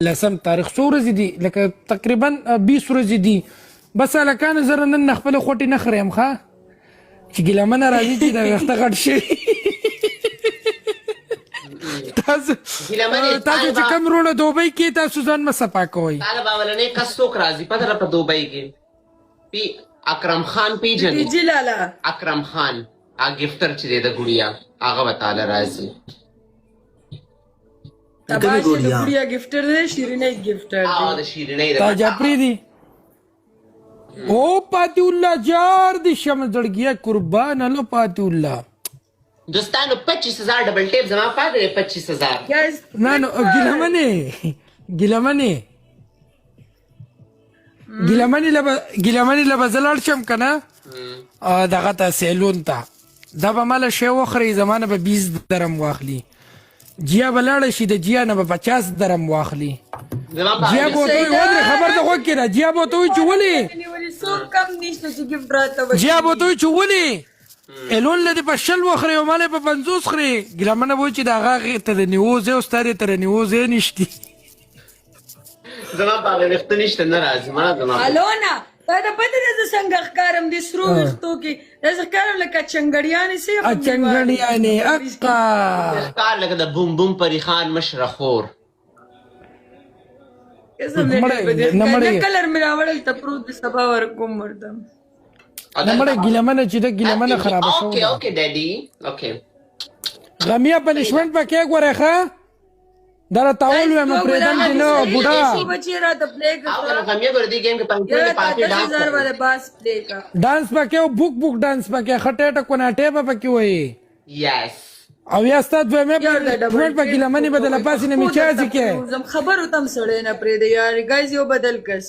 لسم تاریخ څو ورځې دي لکه تقریبا 20 ورځې دي بس هلکانو زه نن خپلې خوټې نه خوریم ښه چې ګیلمنه راځي چې د ویښته غټ شوي تاسو چې کوم وروڼه دوبۍ کې تاسو ځان مه صفا کوئ طالب اولنی کس څوک راځي پته ده په دوبۍ کې اکرم خان پیژنې جی لالا اکرم خان هغه ګفټر چې دی د ګوړیا هغه به تعالی راځي تباشه د ګوړیا ګفټر دی شیرینۍ ګفټر دی د شیرینۍ تا جعفری دی او پاتی الله جار دی شمس دړګیا قربان الله پاتی الله دوستانو 25,000 ډبل ټیپ زما پاتې 25,000 نه نو ګیلمنې لبه زه لاړ شم که نه دغه ته سیلون ته دا به ماله شی وخورئ زما نه به 20 درم واخلي جیا به لاړه شي د جیا نه به 50 درم واخلي جیا به ورته وایي ودرې خبر ته غوږ کېږده جیا به ورته وایي چې ولې جیا به ورته وایي چې ولې ایلون له دې په 100 وخورې او ماله په 50 خورې ګیلمنه به وایي چې د هغه ته د نیوو ځای او ستا دې ته د نیوو ځای نشتي زما په هغه ویښته نشته نه راځي ما الونه دا د پته ده زه څنګه ښکارم د سرو ویښتو کې داسې ښکارم لکه چنګړیانې څه چنګړیانې اقا ښکار لکه د بوم بوم پری خان مشره خور کلر مې راوړل ته پروت د سبا ورکوم ورته نه مړې ګیلمنه چې ده ګیلمنه خرابه شوې اوکې ډیډي اوکې غمیه پنشمنټ پکې ګورې ښه دا را تاول ویم پرېږدم چې نه بوډا ډانس پکې او بوک بوک ډانس پکې خټې ټکوناټې به پکې وایي او یا ستا دویمې پنشمنټ په ګیلمنې به د لپاسې نه مې چاځي کې خبر وتم سړی نه پرېږده یار ګایز یو بدل کس